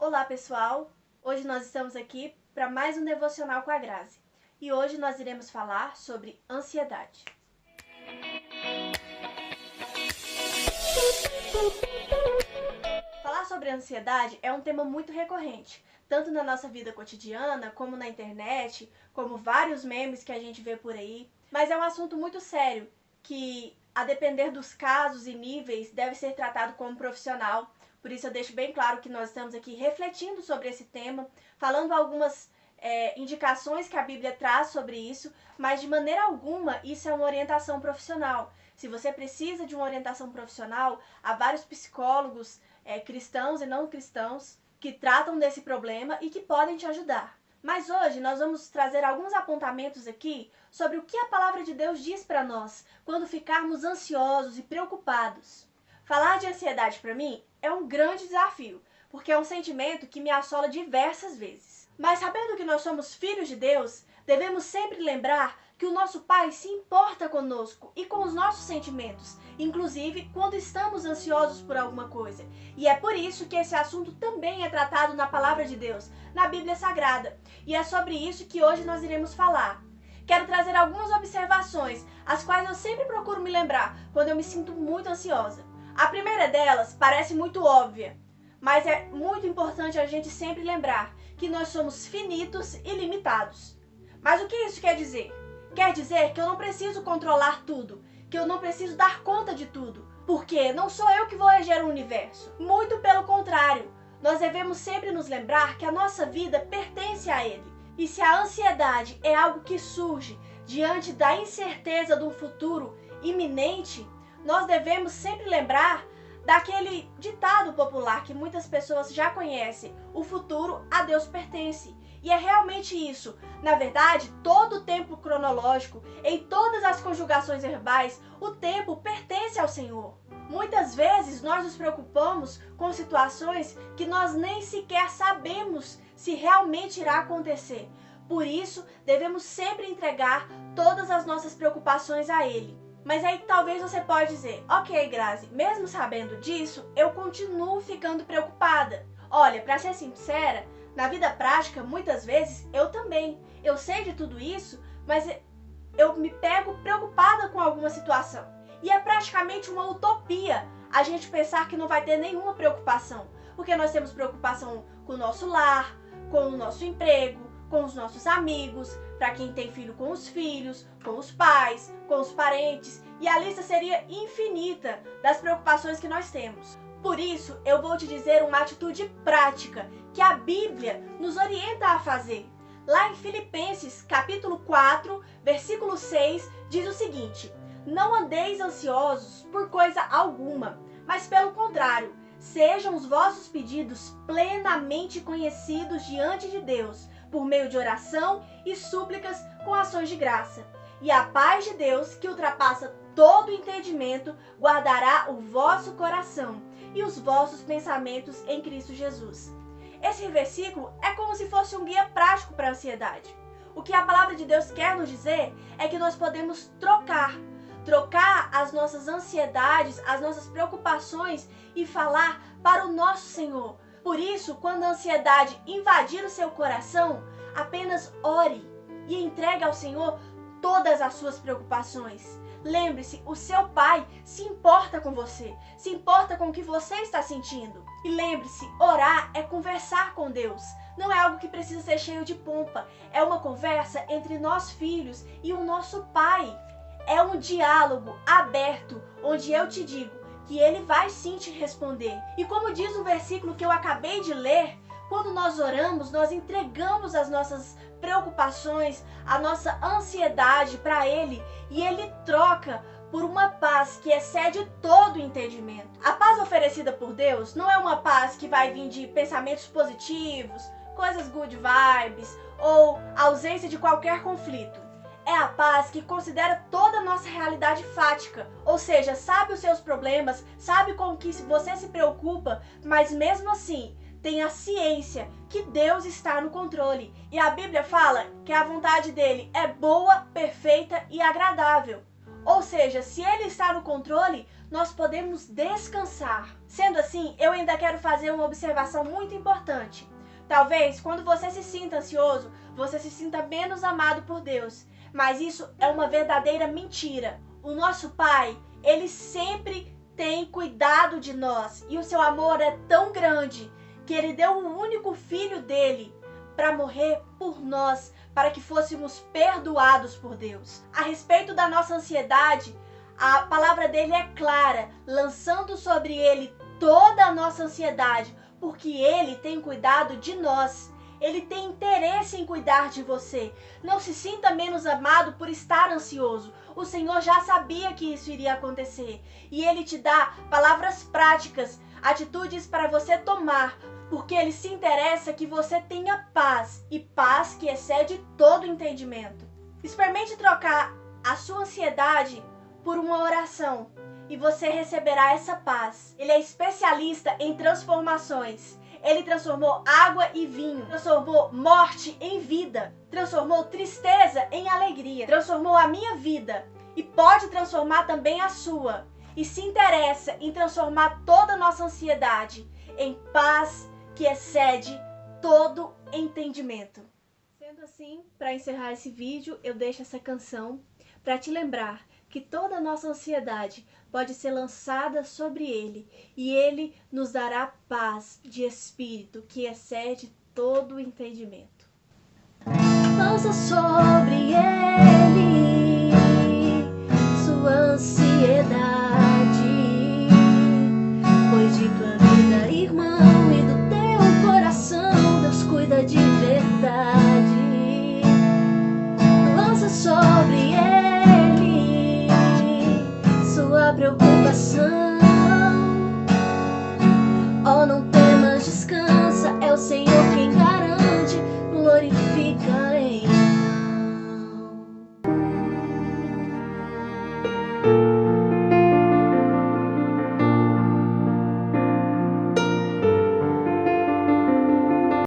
Olá pessoal, hoje nós estamos aqui para mais um Devocional com a Grazi e hoje nós iremos falar sobre ansiedade. Falar sobre ansiedade é um tema muito recorrente, tanto na nossa vida cotidiana, como na internet, como vários memes que a gente vê por aí, mas é um assunto muito sério que, a depender dos casos e níveis, deve ser tratado como profissional. Por isso eu deixo bem claro que nós estamos aqui refletindo sobre esse tema, falando algumas indicações que a Bíblia traz sobre isso, mas de maneira alguma isso é uma orientação profissional. Se você precisa de uma orientação profissional, há vários psicólogos cristãos e não cristãos que tratam desse problema e que podem te ajudar. Mas hoje nós vamos trazer alguns apontamentos aqui sobre o que a palavra de Deus diz para nós quando ficarmos ansiosos e preocupados. Falar de ansiedade para mim é um grande desafio, porque é um sentimento que me assola diversas vezes. Mas sabendo que nós somos filhos de Deus, devemos sempre lembrar que o nosso Pai se importa conosco e com os nossos sentimentos, inclusive quando estamos ansiosos por alguma coisa. E é por isso que esse assunto também é tratado na Palavra de Deus, na Bíblia Sagrada. E é sobre isso que hoje nós iremos falar. Quero trazer algumas observações, as quais eu sempre procuro me lembrar quando eu me sinto muito ansiosa. A primeira delas parece muito óbvia, mas é muito importante a gente sempre lembrar que nós somos finitos e limitados. Mas o que isso quer dizer? Quer dizer que eu não preciso controlar tudo, que eu não preciso dar conta de tudo, porque não sou eu que vou reger o universo. Muito pelo contrário, nós devemos sempre nos lembrar que a nossa vida pertence a Ele. E se a ansiedade é algo que surge diante da incerteza de um futuro iminente, nós devemos sempre lembrar daquele ditado popular que muitas pessoas já conhecem: o futuro a Deus pertence. E é realmente isso. Na verdade, todo o tempo cronológico, em todas as conjugações verbais, o tempo pertence ao Senhor. Muitas vezes nós nos preocupamos com situações que nós nem sequer sabemos se realmente irá acontecer. Por isso, devemos sempre entregar todas as nossas preocupações a Ele. Mas aí talvez você pode dizer: ok, Grazi, mesmo sabendo disso, eu continuo ficando preocupada. Olha, para ser sincera, na vida prática, muitas vezes, eu também. Eu sei de tudo isso, mas eu me pego preocupada com alguma situação. E é praticamente uma utopia a gente pensar que não vai ter nenhuma preocupação. Porque nós temos preocupação com o nosso lar, com o nosso emprego, com os nossos amigos, para quem tem filho, com os filhos, com os pais, com os parentes. E a lista seria infinita das preocupações que nós temos. Por isso, eu vou te dizer uma atitude prática que a Bíblia nos orienta a fazer. Lá em Filipenses, capítulo 4, versículo 6, diz o seguinte: não andeis ansiosos por coisa alguma, mas pelo contrário, sejam os vossos pedidos plenamente conhecidos diante de Deus, por meio de oração e súplicas com ações de graça. E a paz de Deus, que ultrapassa todo entendimento, guardará o vosso coração e os vossos pensamentos em Cristo Jesus. Esse versículo é como se fosse um guia prático para a ansiedade. O que a palavra de Deus quer nos dizer é que nós podemos trocar as nossas ansiedades, as nossas preocupações e falar para o nosso Senhor. Por isso, quando a ansiedade invadir o seu coração, apenas ore e entregue ao Senhor todas as suas preocupações. Lembre-se, o seu Pai se importa com você, se importa com o que você está sentindo. E lembre-se, orar é conversar com Deus. Não é algo que precisa ser cheio de pompa. É uma conversa entre nós filhos e o nosso Pai. É um diálogo aberto, onde eu te digo que Ele vai sim te responder. E como diz o versículo que eu acabei de ler, quando nós oramos, nós entregamos as nossas preocupações, a nossa ansiedade para Ele, e Ele troca por uma paz que excede todo o entendimento. A paz oferecida por Deus não é uma paz que vai vir de pensamentos positivos, coisas good vibes ou ausência de qualquer conflito. É a paz que considera toda a nossa realidade fática, ou seja, sabe os seus problemas, sabe com o que você se preocupa, mas mesmo assim tem a ciência que Deus está no controle. E a Bíblia fala que a vontade dele é boa, perfeita e agradável. Ou seja, se ele está no controle, nós podemos descansar. Sendo assim, eu ainda quero fazer uma observação muito importante. Talvez, quando você se sinta ansioso, você se sinta menos amado por Deus. Mas isso é uma verdadeira mentira. O nosso Pai, Ele sempre tem cuidado de nós. E o seu amor é tão grande que Ele deu o único filho dele para morrer por nós, para que fôssemos perdoados por Deus. A respeito da nossa ansiedade, a palavra dele é clara, lançando sobre ele toda a nossa ansiedade, porque ele tem cuidado de nós. Ele tem interesse em cuidar de você. Não se sinta menos amado por estar ansioso. O Senhor já sabia que isso iria acontecer. E Ele te dá palavras práticas, atitudes para você tomar, porque Ele se interessa que você tenha paz, e paz que excede todo entendimento. Experimente trocar a sua ansiedade por uma oração, e você receberá essa paz. Ele é especialista em transformações. Ele transformou água em vinho, transformou morte em vida, transformou tristeza em alegria, transformou a minha vida e pode transformar também a sua. E se interessa em transformar toda a nossa ansiedade em paz que excede todo entendimento. Sendo assim, para encerrar esse vídeo, eu deixo essa canção para te lembrar que toda a nossa ansiedade pode ser lançada sobre Ele, e Ele nos dará paz de espírito que excede todo o entendimento. Lança sobre Ele sua ansiedade, pois de tua vida, irmão, e do teu coração Deus cuida de verdade. Lança sobre Ele sua preocupação. Oh, não temas, descansa, é o Senhor quem garante, glorifica.